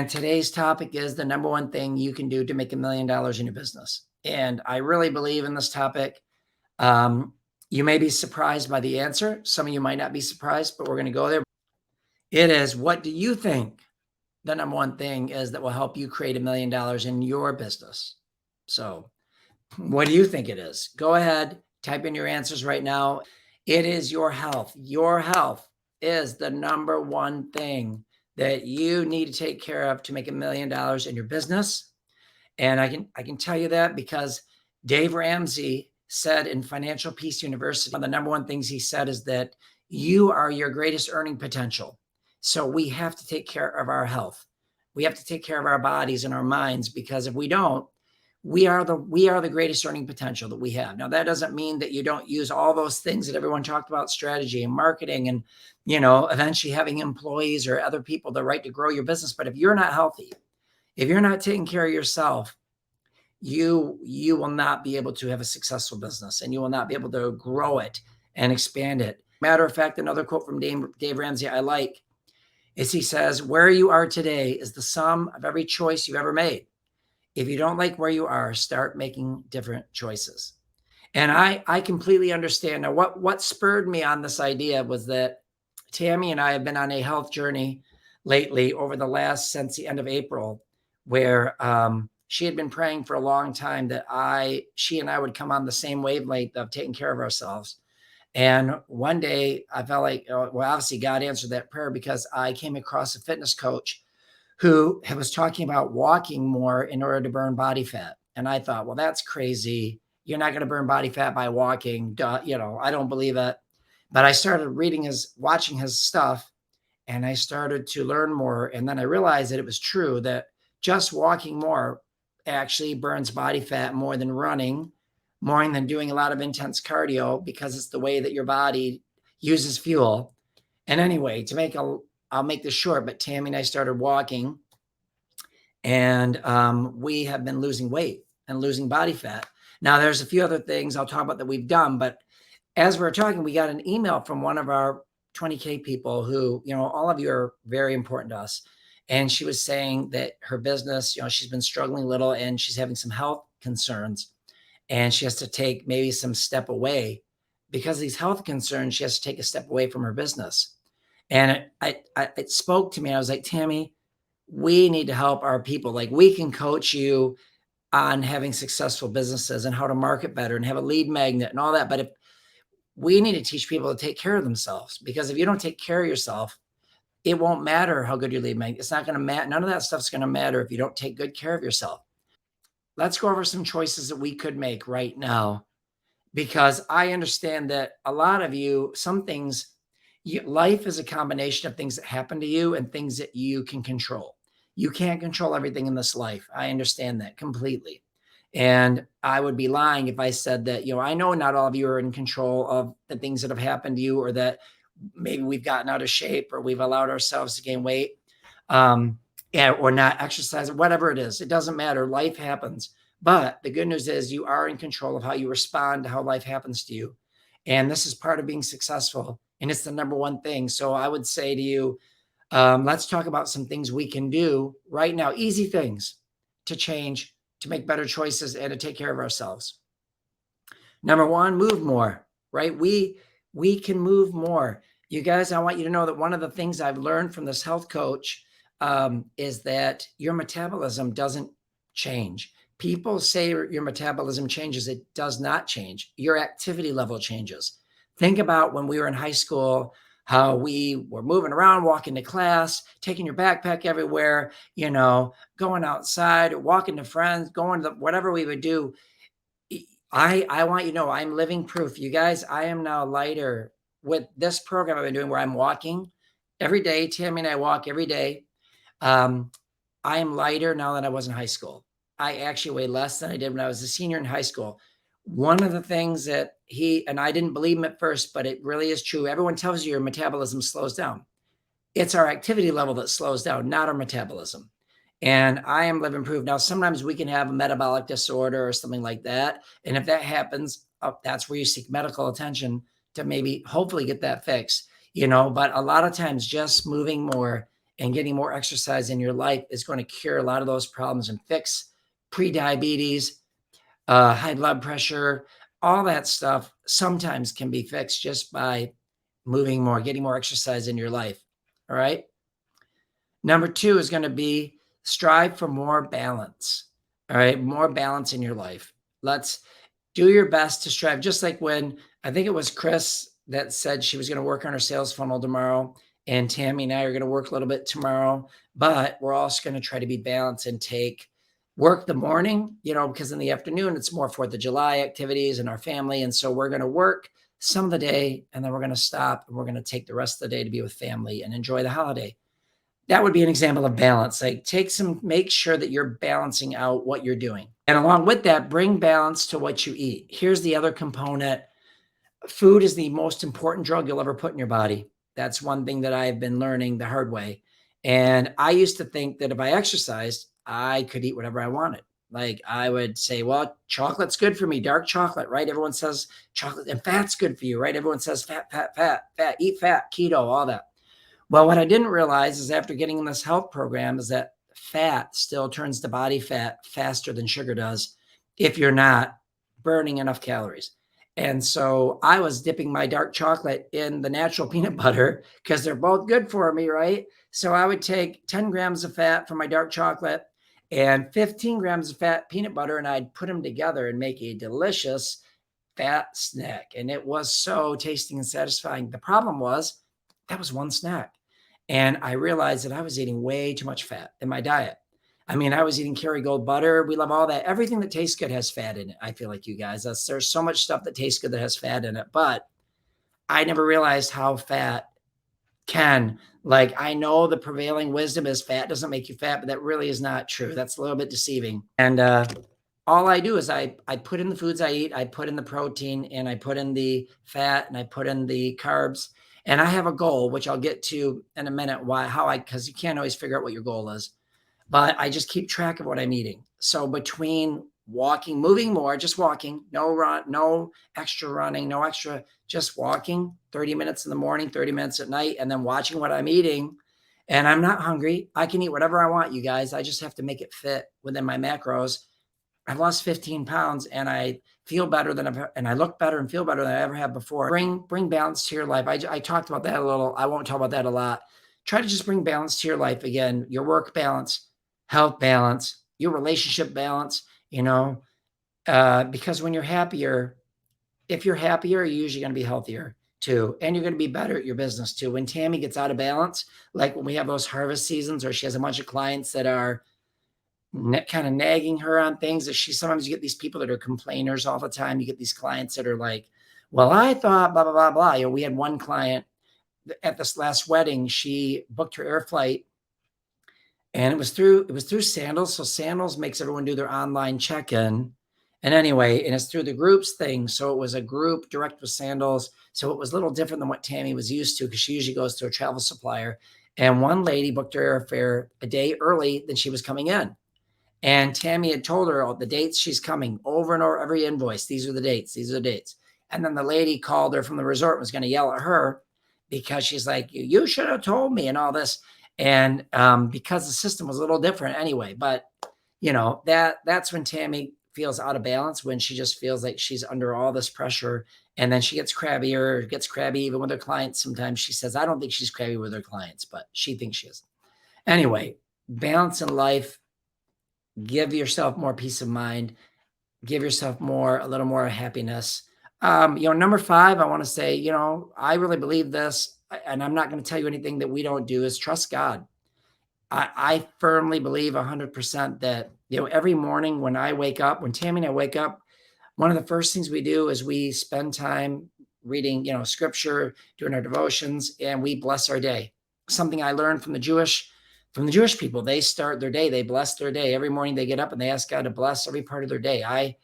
And today's topic is the number one thing you can do to make $1 million in your business. And I really believe in this topic. You may be surprised by the answer. Some of you might not be surprised, but we're going to go there. It is, what do you think the number one thing is that will help you create $1 million in your business? So what do you think it is? Go ahead, type in your answers right now. It is your health. Your health is the number one thing that you need to take care of to make $1 million in your business. And I can tell you that because Dave Ramsey said in Financial Peace University, one of the number one things he said is that you are your greatest earning potential. So we have to take care of our health. We have to take care of our bodies and our minds, because if we don't, we are the greatest earning potential that we have. Now, that doesn't mean that you don't use all those things that everyone talked about, strategy and marketing and, eventually having employees or other people the right to grow your business. But if you're not healthy, if you're not taking care of yourself, you will not be able to have a successful business, and you will not be able to grow it and expand it. Matter of fact, another quote from Dave Ramsey I like is he says, where you are today is the sum of every choice you've ever made. If you don't like where you are, start making different choices. And I completely understand. Now, what spurred me on this idea was that Tami and I have been on a health journey lately since the end of April, where she had been praying for a long time that she and I would come on the same wavelength of taking care of ourselves. And one day I felt like, obviously God answered that prayer, because I came across a fitness coach who was talking about walking more in order to burn body fat. And I thought, well, that's crazy. You're not going to burn body fat by walking. I don't believe it. But I started watching his stuff, and I started to learn more. And then I realized that it was true that just walking more actually burns body fat more than running, more than doing a lot of intense cardio, because it's the way that your body uses fuel. And anyway, I'll make this short, but Tami and I started walking, and we have been losing weight and losing body fat. Now, there's a few other things I'll talk about that we've done, but as we're talking, we got an email from one of our 20K people who, all of you are very important to us. And she was saying that her business, she's been struggling a little, and she's having some health concerns, and she has to take maybe some step away because of these health concerns. She has to take a step away from her business. And it spoke to me. I was like, Tami, we need to help our people. Like, we can coach you on having successful businesses and how to market better and have a lead magnet and all that. But if we need to teach people to take care of themselves, because if you don't take care of yourself, it won't matter how good your lead magnet. It's not going to matter. None of that stuff's going to matter if you don't take good care of yourself. Let's go over some choices that we could make right now, because I understand that a lot of you, some things, life is a combination of things that happen to you and things that you can control. You can't control everything in this life. I understand that completely. And I would be lying if I said that, I know not all of you are in control of the things that have happened to you, or that maybe we've gotten out of shape, or we've allowed ourselves to gain weight, or not exercise, or whatever it is. It doesn't matter. Life happens. But the good news is you are in control of how you respond to how life happens to you. And this is part of being successful. And it's the number one thing. So I would say to you, let's talk about some things we can do right now, easy things to change, to make better choices, and to take care of ourselves. Number one, move more, right? We can move more. You guys, I want you to know that one of the things I've learned from this health coach is that your metabolism doesn't change. People say your metabolism changes. It does not change. Your activity level changes. Think about when we were in high school, how we were moving around, walking to class, taking your backpack everywhere, going outside, walking to friends, going to whatever we would do. I want you to know I'm living proof. You guys, I am now lighter with this program I've been doing, where I'm walking every day. Tami and I walk every day. I am lighter now than I was in high school. I actually weigh less than I did when I was a senior in high school. One of the things that and I didn't believe him at first, but it really is true. Everyone tells you your metabolism slows down. It's our activity level that slows down, not our metabolism. And I am living proof. Now, sometimes we can have a metabolic disorder or something like that. And if that happens, that's where you seek medical attention to maybe hopefully get that fixed, but a lot of times just moving more and getting more exercise in your life is going to cure a lot of those problems and fix pre-diabetes, high blood pressure, all that stuff sometimes can be fixed just by moving more, getting more exercise in your life. All right. Number 2 is going to be strive for more balance. All right. More balance in your life. Let's do your best to strive. Just like when I think it was Chris that said she was going to work on her sales funnel tomorrow, and Tammy and I are going to work a little bit tomorrow, but we're also going to try to be balanced and work the morning, because in the afternoon, it's more 4th of July activities and our family. And so we're going to work some of the day, and then we're going to stop, and we're going to take the rest of the day to be with family and enjoy the holiday. That would be an example of balance. Like make sure that you're balancing out what you're doing. And along with that, bring balance to what you eat. Here's the other component. Food is the most important drug you'll ever put in your body. That's one thing that I've been learning the hard way. And I used to think that if I exercised, I could eat whatever I wanted. Like I would say, well, chocolate's good for me, dark chocolate, right? Everyone says chocolate, and fat's good for you, right? Everyone says fat, eat fat, keto, all that. Well, what I didn't realize is after getting in this health program is that fat still turns to body fat faster than sugar does if you're not burning enough calories. And so I was dipping my dark chocolate in the natural peanut butter because they're both good for me, right? So I would take 10 grams of fat from my dark chocolate and 15 grams of fat peanut butter, and I'd put them together and make a delicious fat snack. And it was so tasty and satisfying. The problem was that was one snack. And I realized that I was eating way too much fat in my diet. I mean, I was eating Kerrygold butter. We love all that. Everything that tastes good has fat in it. I feel like you guys, there's so much stuff that tastes good that has fat in it, but I never realized how fat can, like, I know the prevailing wisdom is fat doesn't make you fat, but that really is not true. That's a little bit deceiving. And all I do is I put in the foods I eat, I put in the protein, and I put in the fat, and I put in the carbs. And I have a goal, which I'll get to in a minute, because you can't always figure out what your goal is. But I just keep track of what I'm eating. So between walking, moving more, just walking, no run, no extra running, no extra, just walking 30 minutes in the morning, 30 minutes at night, and then watching what I'm eating. And I'm not hungry. I can eat whatever I want, you guys. I just have to make it fit within my macros. I've lost 15 pounds and I feel better and I look better and feel better than I ever have before. Bring balance to your life. I talked about that a little. I won't talk about that a lot. Try to just bring balance to your life again, your work balance, health balance, your relationship balance, because when you're happier, if you're happier, you're usually going to be healthier too. And you're going to be better at your business too. When Tammy gets out of balance, like when we have those harvest seasons or she has a bunch of clients that are kind of nagging her on things, that sometimes you get these people that are complainers all the time. You get these clients that are like, well, I thought blah, blah, blah, blah. We had one client at this last wedding. She booked her air flight and it was through Sandals. So Sandals makes everyone do their online check-in. And anyway, and it's through the groups thing. So it was a group direct with Sandals. So it was a little different than what Tammy was used to because she usually goes to a travel supplier. And one lady booked her airfare a day early than she was coming in. And Tammy had told her all the dates she's coming over and over, every invoice. These are the dates. These are the dates. And then the lady called her from the resort and was going to yell at her because she's like, you should have told me and all this. And because the system was a little different anyway. But, that's when Tammy feels out of balance, when she just feels like she's under all this pressure. And then she gets crabby even with her clients. Sometimes she says, I don't think she's crabby with her clients, but she thinks she is. Anyway, balance in life. Give yourself more peace of mind. Give yourself a little more happiness. Number 5, I want to say, I really believe this, and I'm not going to tell you anything that we don't do, is trust God. I firmly believe 100% that, every morning when Tammy and I wake up, one of the first things we do is we spend time reading, scripture, doing our devotions, and we bless our day. Something I learned from the Jewish people. They start their day, they bless their day. Every morning they get up and they ask God to bless every part of their day. I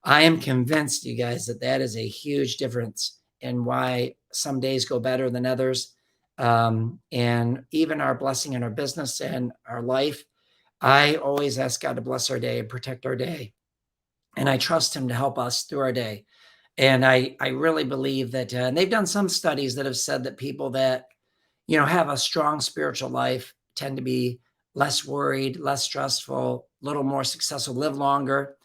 am convinced, you guys, that is a huge difference in why some days go better than others. And even our blessing in our business and our life, I always ask God to bless our day and protect our day. And I trust him to help us through our day. And I really believe that, and they've done some studies that have said that people that, have a strong spiritual life tend to be less worried, less stressful, a little more successful, live longer.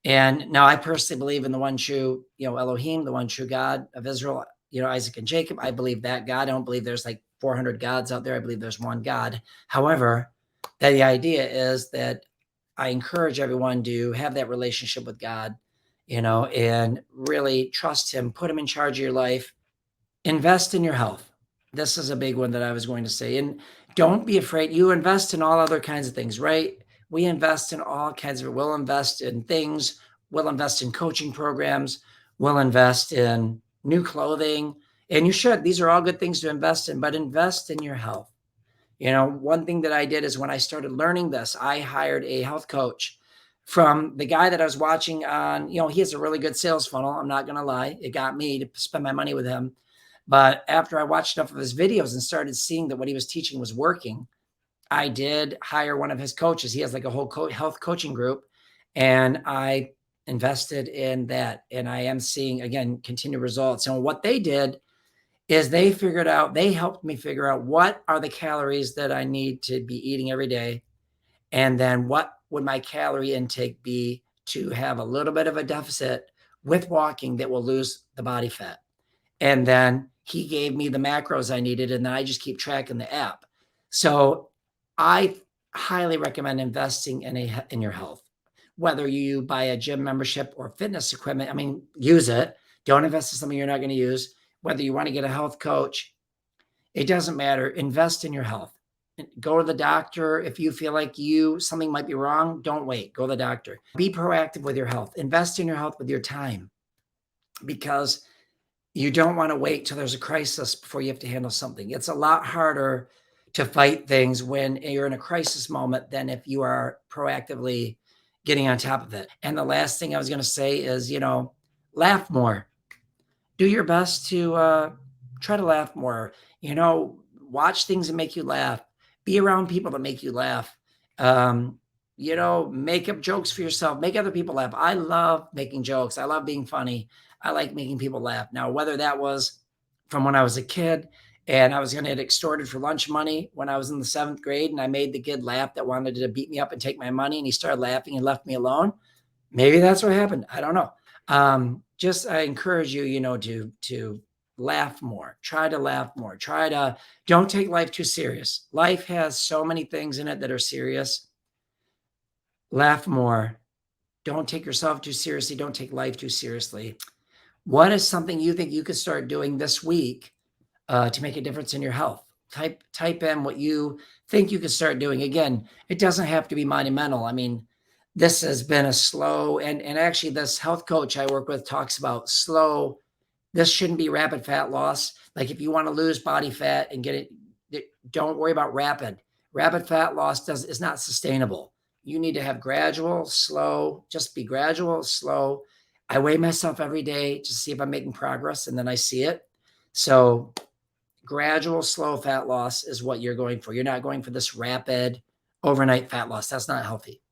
And now I personally believe in the one true, Elohim, the one true God of Israel, Isaac and Jacob. I believe that God. I don't believe there's like 400 gods out there. I believe there's one God. However, the idea is that I encourage everyone to have that relationship with God, and really trust him, put him in charge of your life, invest in your health. This is a big one that I was going to say. And don't be afraid. You invest in all other kinds of things, right? We invest in all kinds of, we'll invest in things. We'll invest in coaching programs. We'll invest in new clothing. And you should. These are all good things to invest in, but invest in your health. One thing that I did is when I started learning this, I hired a health coach from the guy that I was watching on, he has a really good sales funnel. I'm not going to lie. It got me to spend my money with him. But after I watched enough of his videos and started seeing that what he was teaching was working, I did hire one of his coaches. He has like a whole health coaching group, and I invested in that. And I am seeing, again, continued results. And what they did is they helped me figure out what are the calories that I need to be eating every day. And then what would my calorie intake be to have a little bit of a deficit with walking that will lose the body fat. And then he gave me the macros I needed, and then I just keep tracking the app. So I highly recommend investing in your health, whether you buy a gym membership or fitness equipment. I mean, use it. Don't invest in something you're not going to use. Whether you want to get a health coach, it doesn't matter. Invest in your health. Go to the doctor. If you feel like something might be wrong, don't wait. Go to the doctor. Be proactive with your health. Invest in your health with your time, because you don't want to wait till there's a crisis before you have to handle something. It's a lot harder to fight things when you're in a crisis moment than if you are proactively getting on top of it. And the last thing I was going to say is, laugh more. Do your best to try to laugh more. Watch things that make you laugh. Be around people that make you laugh. Make up jokes for yourself. Make other people laugh. I love making jokes. I love being funny. I like making people laugh. Now, whether that was from when I was a kid and I was going to get extorted for lunch money when I was in the 7th grade, and I made the kid laugh that wanted to beat me up and take my money, and he started laughing and left me alone. Maybe that's what happened. I don't know. I encourage you, to laugh more. Try to laugh more. Don't take life too serious. Life has so many things in it that are serious. Laugh more. Don't take yourself too seriously. Don't take life too seriously. What is something you think you could start doing this week to make a difference in your health? Type in what you think you could start doing. Again, it doesn't have to be monumental. I mean, this has been a slow, and actually this health coach I work with talks about slow. This shouldn't be rapid fat loss. Like if you want to lose body fat and get it, don't worry about rapid. Rapid fat loss is not sustainable. You need to have gradual, slow, just be gradual, slow. I weigh myself every day to see if I'm making progress, and then I see it. So gradual, slow fat loss is what you're going for. You're not going for this rapid overnight fat loss. That's not healthy.